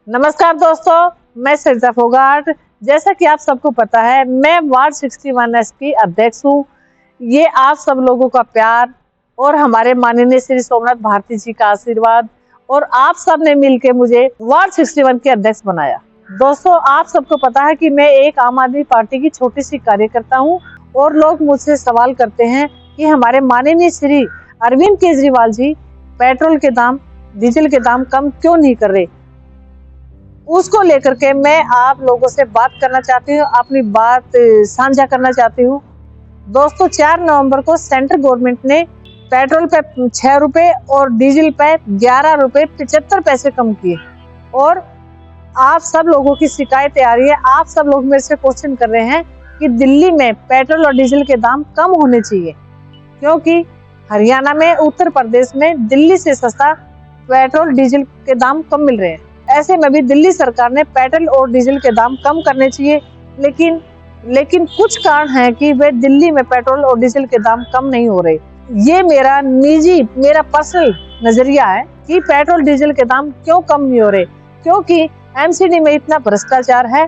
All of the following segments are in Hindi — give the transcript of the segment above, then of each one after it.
नमस्कार दोस्तों, मैं सरिता फोगाट। जैसा कि आप सबको पता है, मैं वार्ड 61S की अध्यक्ष हूँ। ये आप सब लोगों का प्यार और हमारे माननीय श्री सोमनाथ भारती जी का आशीर्वाद और आप सब ने मिलकर मुझे वार्ड 61 के अध्यक्ष बनाया। दोस्तों, आप सबको पता है कि मैं एक आम आदमी पार्टी की छोटी सी कार्यकर्ता हूँ और लोग मुझसे सवाल करते हैं कि हमारे माननीय श्री अरविंद केजरीवाल जी पेट्रोल के दाम, डीजल के दाम कम क्यों नहीं कर रहे। उसको लेकर के मैं आप लोगों से बात करना चाहती हूँ, अपनी बात साझा करना चाहती हूँ। दोस्तों, 4 नवंबर को सेंट्रल गवर्नमेंट ने पेट्रोल पे 6 रुपए और डीजल पे 11 रुपए 75 पैसे कम किए और आप सब लोगों की शिकायतें आ रही है। आप सब लोग मेरे से क्वेश्चन कर रहे हैं कि दिल्ली में पेट्रोल और डीजल के दाम कम होने चाहिए, क्योंकि हरियाणा में, उत्तर प्रदेश में दिल्ली से सस्ता पेट्रोल डीजल के दाम कम मिल रहे हैं। ऐसे में भी दिल्ली सरकार ने पेट्रोल और डीजल के दाम कम करने चाहिए, लेकिन कुछ कारण है कि वे दिल्ली में पेट्रोल और डीजल के दाम कम नहीं हो रहे। ये मेरा पर्सनल नजरिया है कि पेट्रोल डीजल के दाम क्यों कम नहीं हो रहे, क्योंकि एमसीडी में इतना भ्रष्टाचार है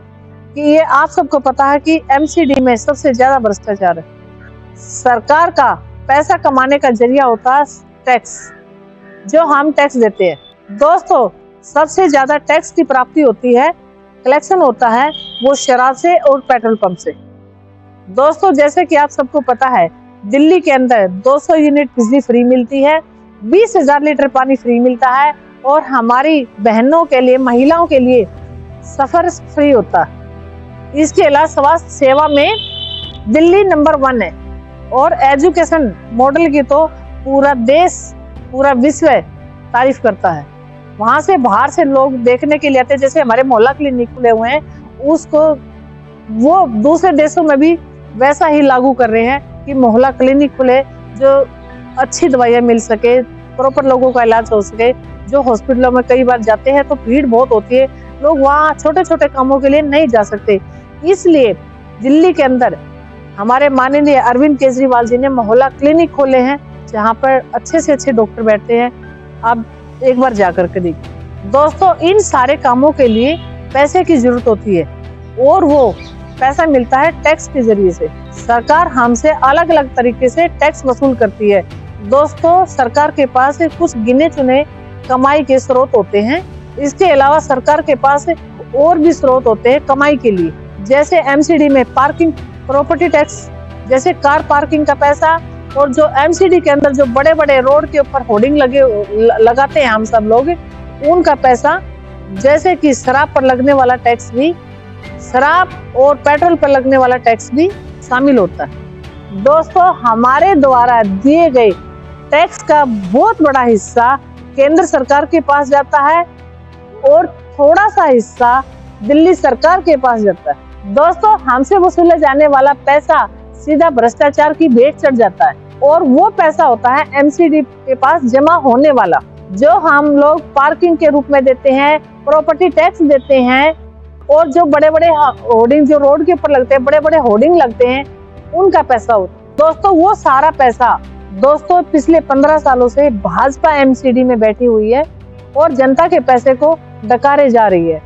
कि ये आप सबको पता है कि एमसीडी में सबसे ज्यादा भ्रष्टाचार है। सरकार का पैसा कमाने का जरिया होता है टैक्स, जो हम टैक्स देते हैं। दोस्तों, सबसे ज्यादा टैक्स की प्राप्ति होती है, कलेक्शन होता है वो शराब से और पेट्रोल पंप से। दोस्तों, जैसे कि आप सबको पता है, दिल्ली के अंदर 200 यूनिट बिजली फ्री मिलती है, 20,000 लीटर पानी फ्री मिलता है और हमारी बहनों के लिए, महिलाओं के लिए सफर फ्री होता है। इसके अलावा स्वास्थ्य सेवा में दिल्ली नंबर 1 है और एजुकेशन मॉडल की तो पूरा देश, पूरा विश्व तारीफ करता है। वहां से बाहर से लोग देखने के लिए आते हैं। जैसे हमारे मोहल्ला क्लिनिक खुले हुए हैं, उसको वो दूसरे देशों में भी वैसा ही लागू कर रहे हैं कि मोहल्ला क्लिनिक खुले, जो अच्छी दवाइयां मिल सके, प्रॉपर लोगों का इलाज हो सके। जो हॉस्पिटलों में कई बार जाते हैं तो भीड़ बहुत होती है, लोग वहाँ छोटे छोटे कामों के लिए नहीं जा सकते। इसलिए दिल्ली के अंदर हमारे माननीय अरविंद केजरीवाल जी ने मोहल्ला क्लिनिक खोले हैं, जहाँ पर अच्छे से अच्छे डॉक्टर बैठते हैं। आप एक बार जाकर के देखिए। दोस्तों, इन सारे कामों के लिए पैसे की जरूरत होती है और वो पैसा मिलता है टैक्स के जरिए से। सरकार हमसे अलग अलग तरीके से टैक्स वसूल करती है। दोस्तों, सरकार के पास कुछ गिने चुने कमाई के स्रोत होते हैं। इसके अलावा सरकार के पास और भी स्रोत होते हैं कमाई के लिए, जैसे एमसीडी में पार्किंग, प्रॉपर्टी टैक्स, जैसे कार पार्किंग का पैसा, और जो एमसीडी के अंदर जो बड़े बड़े रोड के ऊपर होर्डिंग लगाते हैं हम सब लोग, उनका पैसा, जैसे कि शराब पर लगने वाला टैक्स भी, शराब और पेट्रोल पर लगने वाला टैक्स भी शामिल होता है। दोस्तों, हमारे द्वारा दिए गए टैक्स का बहुत बड़ा हिस्सा केंद्र सरकार के पास जाता है और थोड़ा सा हिस्सा दिल्ली सरकार के पास जाता है। दोस्तों, हमसे वसूले जाने वाला पैसा सीधा भ्रष्टाचार की भेंट चढ़ जाता है और वो पैसा होता है एमसीडी के पास जमा होने वाला, जो हम लोग पार्किंग के रूप में देते हैं, प्रॉपर्टी टैक्स देते हैं, और जो बड़े बड़े होर्डिंग जो रोड के ऊपर लगते हैं, बड़े बड़े होर्डिंग लगते हैं, उनका पैसा होता है। दोस्तों, वो सारा पैसा दोस्तों पिछले 15 सालों से भाजपा एमसीडी में बैठी हुई है और जनता के पैसे को डकारे जा रही है।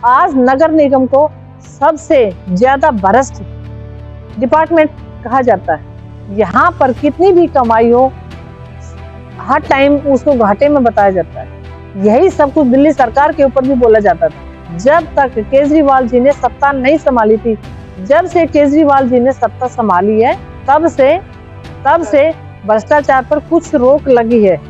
आज नगर निगम को सबसे ज्यादा भ्रष्ट डिपार्टमेंट कहा जाता है। यहाँ पर कितनी भी कमाई हो, हर टाइम उसको घाटे में बताया जाता है। यही सब कुछ दिल्ली सरकार के ऊपर भी बोला जाता था। जब तक केजरीवाल जी ने सत्ता नहीं संभाली थी, जब से केजरीवाल जी ने सत्ता संभाली है, तब से भ्रष्टाचार पर कुछ रोक लगी है,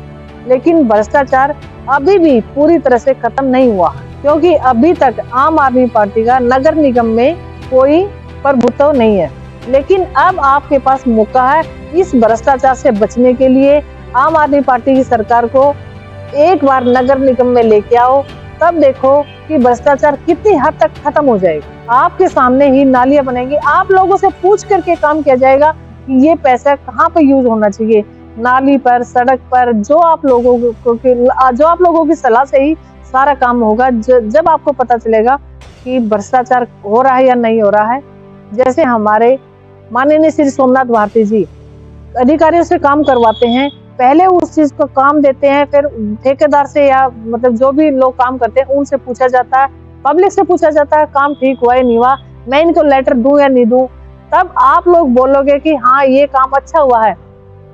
लेकिन भ्रष्टाचार अभी भी पूरी तरह से खत्म नहीं हुआ, क्योंकि अभी तक आम आदमी पार्टी का नगर निगम में कोई प्रभुत्व नहीं है। लेकिन अब आपके पास मौका है इस भ्रष्टाचार से बचने के लिए। आम आदमी पार्टी की सरकार को एक बार नगर निगम में लेके आओ, तब देखो कि भ्रष्टाचार कितनी हद तक खत्म हो जाएगा। आपके सामने ही नालियां बनेंगी, आप लोगों से पूछ करके काम किया जाएगा कि ये पैसा कहाँ पर यूज होना चाहिए, नाली पर, सड़क पर, जो आप लोगों की सलाह से ही सारा काम होगा। जब आपको पता चलेगा कि भ्रष्टाचार हो रहा है या नहीं हो रहा है। जैसे हमारे माननीय श्री सोमनाथ भारती जी अधिकारियों से काम करवाते हैं, पहले उस चीज को काम देते हैं, फिर ठेकेदार से या मतलब जो भी लोग काम करते हैं उनसे पूछा जाता है, पब्लिक से पूछा जाता है काम ठीक हुआ या नहीं हुआ, मैं इनको लेटर दूं या नहीं दूं, तब आप लोग बोलोगे कि हाँ ये काम अच्छा हुआ है,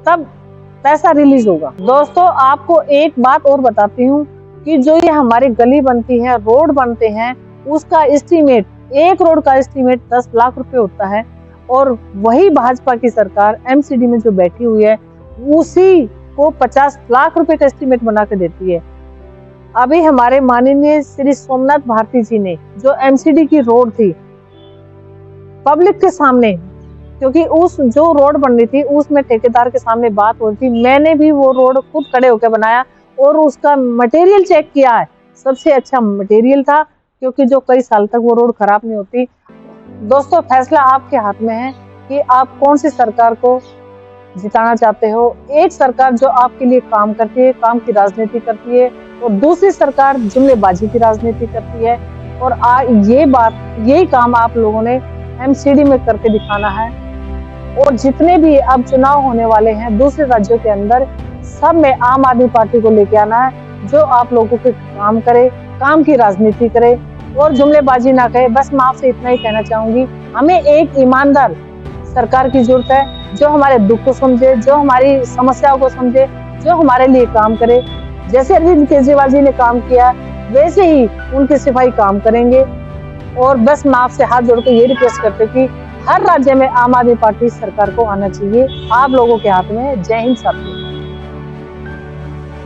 तब पैसा रिलीज होगा। दोस्तों आपको एक बात और बताती हूँ कि जो ये हमारी गली बनती है, रोड बनते हैं, उसका एस्टीमेट, एक रोड का एस्टीमेट 10 लाख रुपए होता है, और वही भाजपा की सरकार एमसीडी में जो बैठी हुई है उसी को 50 लाख रुपए का एस्टीमेट बना के देती है। अभी हमारे माननीय श्री सोमनाथ भारती जी ने जो एमसीडी की रोड थी पब्लिक के सामने, क्योंकि उस जो रोड बन रही थी उसमें ठेकेदार के सामने बात हो रही थी, मैंने भी वो रोड खुद खड़े होकर बनाया और उसका मटेरियल चेक किया है, सबसे अच्छा मटेरियल था, क्योंकि जो कई साल तक वो रोड खराब नहीं होती। दोस्तों फैसला आपके हाथ में है कि आप कौन सी सरकार को जिताना चाहते हो। एक सरकार जो आपके लिए काम करती है, काम की राजनीति करती है, और दूसरी सरकार जुमलेबाजी की राजनीति करती है। और यही काम आप लोगों ने एमसीडी में करके दिखाना है। और जितने भी अब चुनाव होने वाले हैं दूसरे राज्यों के अंदर, सब में आम आदमी पार्टी को लेके आना है, जो आप लोगों के काम करे, काम की राजनीति करे और जुमलेबाजी ना करे। बस मैं आपसे इतना ही कहना चाहूंगी, हमें एक ईमानदार सरकार की जरूरत है, जो हमारे दुख को समझे, जो हमारी समस्याओं को समझे, जो हमारे लिए काम करे। जैसे अरविंद केजरीवाल जी ने काम किया वैसे ही उनके सिपाही काम करेंगे। और बस मैं आपसे हाथ जोड़ के ये रिक्वेस्ट करते कि हर राज्य में आम आदमी पार्टी सरकार को आना चाहिए। आप लोगों के हाथ में। जय हिंद साथियों।